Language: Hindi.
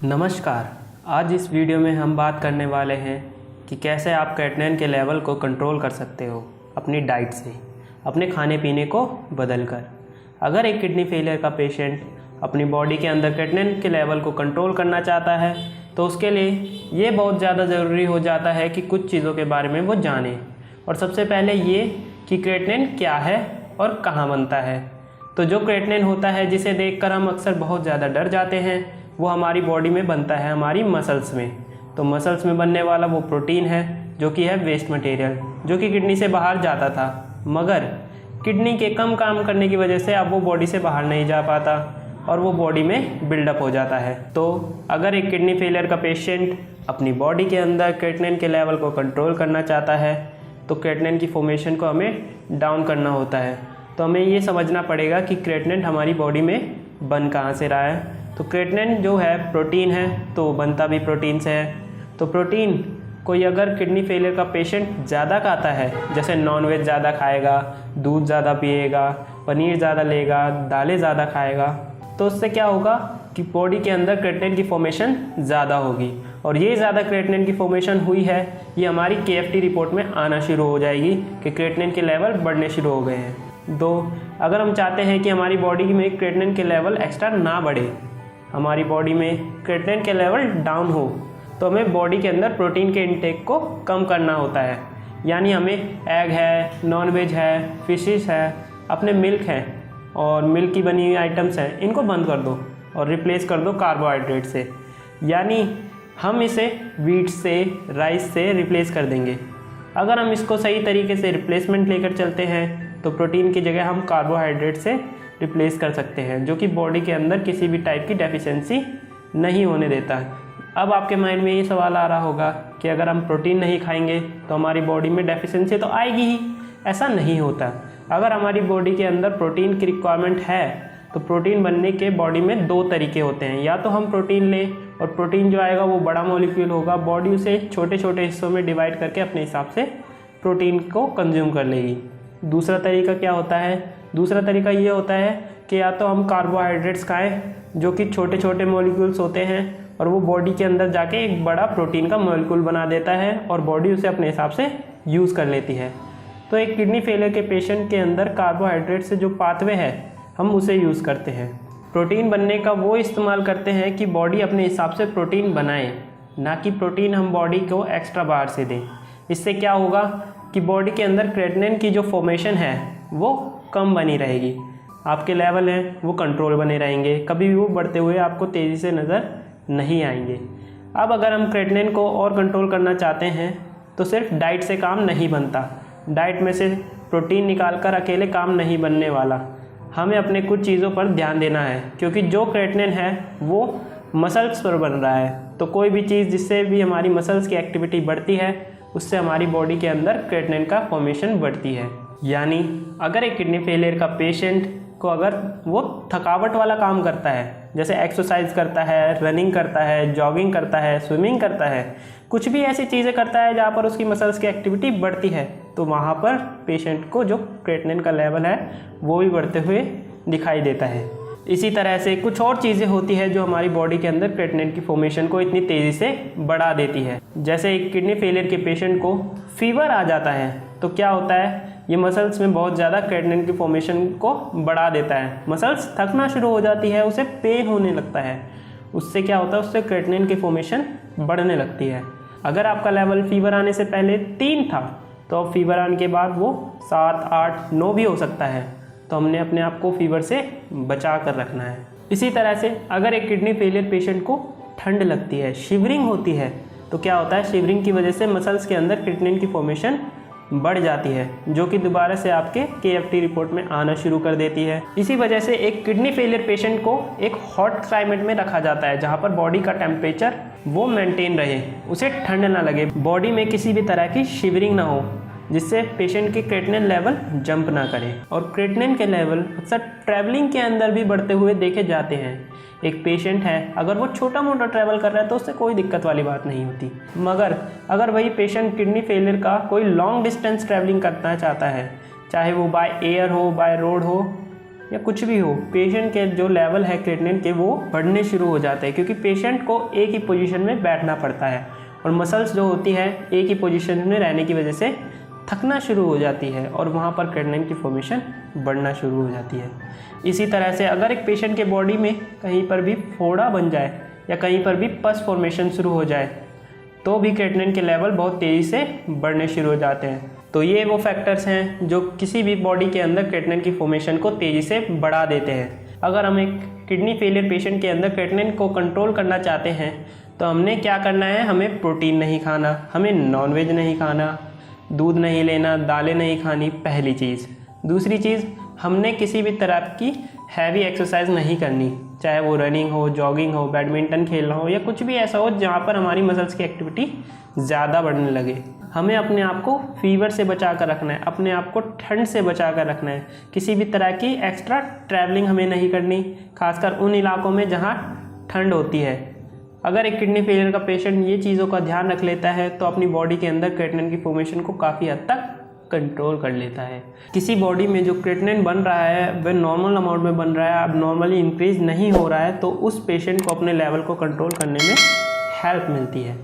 नमस्कार। आज इस वीडियो में हम बात करने वाले हैं कि कैसे आप क्रेटिनिन के लेवल को कंट्रोल कर सकते हो अपनी डाइट से, अपने खाने पीने को बदलकर। अगर एक किडनी फेलियर का पेशेंट अपनी बॉडी के अंदर क्रेटिनिन के लेवल को कंट्रोल करना चाहता है तो उसके लिए ये बहुत ज़्यादा ज़रूरी हो जाता है कि कुछ चीज़ों के बारे में वो जाने। और सबसे पहले ये कि क्रेटिनिन क्या है और कहाँ बनता है। तो जो क्रेटिनिन होता है, जिसे देखकर हम अक्सर बहुत ज़्यादा डर जाते हैं, वो हमारी बॉडी में बनता है, हमारी मसल्स में। तो मसल्स में बनने वाला वो प्रोटीन है जो कि है वेस्ट मटेरियल, जो कि किडनी से बाहर जाता था, मगर किडनी के कम काम करने की वजह से अब वो बॉडी से बाहर नहीं जा पाता और वो बॉडी में बिल्डअप हो जाता है। तो अगर एक किडनी फेलियर का पेशेंट अपनी बॉडी के अंदर क्रेटिनिन के लेवल को कंट्रोल करना चाहता है तो क्रेटिनिन की फॉर्मेशन को हमें डाउन करना होता है। तो हमें ये समझना पड़ेगा कि क्रेटिनिन हमारी बॉडी में बन कहाँ से रहा है। तो क्रेटिनिन जो है प्रोटीन है, तो बनता भी प्रोटीन से है। तो प्रोटीन कोई अगर किडनी फेलियर का पेशेंट ज़्यादा खाता है, जैसे नॉनवेज ज़्यादा खाएगा, दूध ज़्यादा पिएगा, पनीर ज़्यादा लेगा, दालें ज़्यादा खाएगा, तो उससे क्या होगा कि बॉडी के अंदर क्रेटिनिन की फॉर्मेशन ज़्यादा होगी। और ये ज़्यादा क्रेटिनिन की फॉर्मेशन हुई है, ये हमारी KFT रिपोर्ट में आना शुरू हो जाएगी कि क्रेटिनिन के लेवल बढ़ने शुरू हो गए हैं। दो, अगर हम चाहते हैं कि हमारी बॉडी में क्रेटिनिन के लेवल एक्स्ट्रा ना बढ़े, हमारी बॉडी में क्रेटिनिन के लेवल डाउन हो, तो हमें बॉडी के अंदर प्रोटीन के इंटेक को कम करना होता है। यानी हमें एग है, नॉनवेज है, फिशेस है, अपने मिल्क हैं और मिल्क की बनी हुई आइटम्स हैं, इनको बंद कर दो और रिप्लेस कर दो कार्बोहाइड्रेट से। यानी हम इसे वीट से, राइस से रिप्लेस कर देंगे। अगर हम इसको सही तरीके से रिप्लेसमेंट लेकर चलते हैं तो प्रोटीन की जगह हम कार्बोहाइड्रेट से रिप्लेस कर सकते हैं, जो कि बॉडी के अंदर किसी भी टाइप की डेफिशिएंसी नहीं होने देता है। अब आपके माइंड में ये सवाल आ रहा होगा कि अगर हम प्रोटीन नहीं खाएंगे तो हमारी बॉडी में डेफिशिएंसी तो आएगी ही। ऐसा नहीं होता। अगर हमारी बॉडी के अंदर प्रोटीन की रिक्वायरमेंट है तो प्रोटीन बनने के बॉडी में दो तरीके होते हैं। या तो हम प्रोटीन लें और प्रोटीन जो आएगा वो बड़ा मॉलिक्यूल होगा, बॉडी उसे छोटे छोटे हिस्सों में डिवाइड करके अपने हिसाब से प्रोटीन को कंज्यूम कर लेगी। दूसरा तरीका क्या होता है? दूसरा तरीका ये होता है कि या तो हम कार्बोहाइड्रेट्स खाएं, जो कि छोटे छोटे मॉलिक्यूल्स होते हैं और वो बॉडी के अंदर जाके एक बड़ा प्रोटीन का मॉलिक्यूल बना देता है और बॉडी उसे अपने हिसाब से यूज़ कर लेती है। तो एक किडनी फेलियर के पेशेंट के अंदर कार्बोहाइड्रेट से जो पाथवे है हम उसे यूज़ करते हैं। प्रोटीन बनने का वो इस्तेमाल करते हैं कि बॉडी अपने हिसाब से प्रोटीन बनाए, ना कि प्रोटीन हम बॉडी को एक्स्ट्रा बाहर से दें। इससे क्या होगा कि बॉडी के अंदर क्रेटिनिन की जो फॉर्मेशन है वो कम बनी रहेगी, आपके लेवल हैं वो कंट्रोल बने रहेंगे, कभी भी वो बढ़ते हुए आपको तेज़ी से नज़र नहीं आएंगे। अब अगर हम क्रेटिनिन को और कंट्रोल करना चाहते हैं तो सिर्फ डाइट से काम नहीं बनता। डाइट में से प्रोटीन निकाल कर अकेले काम नहीं बनने वाला। हमें अपने कुछ चीज़ों पर ध्यान देना है, क्योंकि जो क्रेटिनिन है वो मसल्स पर बन रहा है। तो कोई भी चीज़ जिससे भी हमारी मसल्स की एक्टिविटी बढ़ती है उससे हमारी बॉडी के अंदर क्रेटिनिन का फॉर्मेशन बढ़ती है। यानी अगर एक किडनी फेलियर का पेशेंट को अगर वो थकावट वाला काम करता है, जैसे एक्सरसाइज करता है, रनिंग करता है, जॉगिंग करता है, स्विमिंग करता है, कुछ भी ऐसी चीज़ें करता है जहाँ पर उसकी मसल्स की एक्टिविटी बढ़ती है, तो वहाँ पर पेशेंट को जो क्रेटिनिन का लेवल है वो भी बढ़ते हुए दिखाई देता है। इसी तरह से कुछ और चीज़ें होती है जो हमारी बॉडी के अंदर क्रेटिनिन की फॉर्मेशन को इतनी तेज़ी से बढ़ा देती है। जैसे एक किडनी फेलियर के पेशेंट को फीवर आ जाता है तो क्या होता है, ये मसल्स में बहुत ज़्यादा क्रेटिनिन की फॉर्मेशन को बढ़ा देता है। मसल्स थकना शुरू हो जाती है, उसे पेन होने लगता है। उससे क्या होता है, उससे क्रेटिनिन की फॉर्मेशन बढ़ने लगती है। अगर आपका लेवल फीवर आने से पहले 3 था तो अब फीवर आने के बाद वो 7, 8, 9 भी हो सकता है। तो हमने अपने आप को फीवर से बचा कर रखना है। इसी तरह से अगर एक किडनी फेलियर पेशेंट को ठंड लगती है, शिवरिंग होती है, तो क्या होता है, शिवरिंग की वजह से मसल्स के अंदर क्रेटिनिन की फॉर्मेशन बढ़ जाती है, जो कि दोबारा से आपके KFT रिपोर्ट में आना शुरू कर देती है। इसी वजह से एक किडनी फेलियर पेशेंट को एक हॉट क्लाइमेट में रखा जाता है, जहाँ पर बॉडी का टेम्परेचर वो मेंटेन रहे, उसे ठंड ना लगे, बॉडी में किसी भी तरह की शिवरिंग ना हो, जिससे पेशेंट की क्रेटिनिन लेवल जंप ना करे। और क्रेटिनिन के लेवल अक्सर ट्रैवलिंग के अंदर भी बढ़ते हुए देखे जाते हैं। एक पेशेंट है, अगर वो छोटा मोटा ट्रैवल कर रहा है तो उससे कोई दिक्कत वाली बात नहीं होती, मगर अगर वही पेशेंट किडनी फेलियर का कोई लॉन्ग डिस्टेंस ट्रैवलिंग करना चाहता है, चाहे वो बाय एयर हो, बाय रोड हो, या कुछ भी हो, पेशेंट के जो लेवल है क्रिएटिनिन के वो बढ़ने शुरू हो जाते हैं, क्योंकि पेशेंट को एक ही पोजीशन में बैठना पड़ता है और मसल्स जो होती है एक ही पोजीशन में रहने की वजह से थकना शुरू हो जाती है और वहाँ पर क्रिएटिनिन की फॉर्मेशन बढ़ना शुरू हो जाती है। इसी तरह से अगर एक पेशेंट के बॉडी में कहीं पर भी फोड़ा बन जाए या कहीं पर भी पस फॉर्मेशन शुरू हो जाए तो भी क्रिएटिनिन के लेवल बहुत तेज़ी से बढ़ने शुरू हो जाते हैं। तो ये वो फैक्टर्स हैं जो किसी भी बॉडी के अंदर क्रिएटिनिन की फॉर्मेशन को तेज़ी से बढ़ा देते हैं। अगर हम एक किडनी फेलियर पेशेंट के अंदर क्रिएटिनिन को कंट्रोल करना चाहते हैं तो हमने क्या करना है, हमें प्रोटीन नहीं खाना, हमें नॉनवेज नहीं खाना, दूध नहीं लेना, दालें नहीं खानी, पहली चीज़। दूसरी चीज़, हमने किसी भी तरह की हैवी एक्सरसाइज नहीं करनी, चाहे वो रनिंग हो, जॉगिंग हो, बैडमिंटन खेलना हो या कुछ भी ऐसा हो जहाँ पर हमारी मसल्स की एक्टिविटी ज़्यादा बढ़ने लगे। हमें अपने आप को फीवर से बचा कर रखना है, अपने आप को ठंड से बचा कर रखना है। किसी भी तरह की एक्स्ट्रा ट्रैवलिंग हमें नहीं करनी, खासकर उन इलाकों में जहाँ ठंड होती है। अगर एक किडनी फेलियर का पेशेंट ये चीज़ों का ध्यान रख लेता है तो अपनी बॉडी के अंदर क्रिएटिनिन की फॉर्मेशन को काफ़ी हद तक कंट्रोल कर लेता है। किसी बॉडी में जो क्रिएटिनिन बन रहा है वह नॉर्मल अमाउंट में बन रहा है, अब नॉर्मली इंक्रीज नहीं हो रहा है, तो उस पेशेंट को अपने लेवल को कंट्रोल करने में हेल्प मिलती है।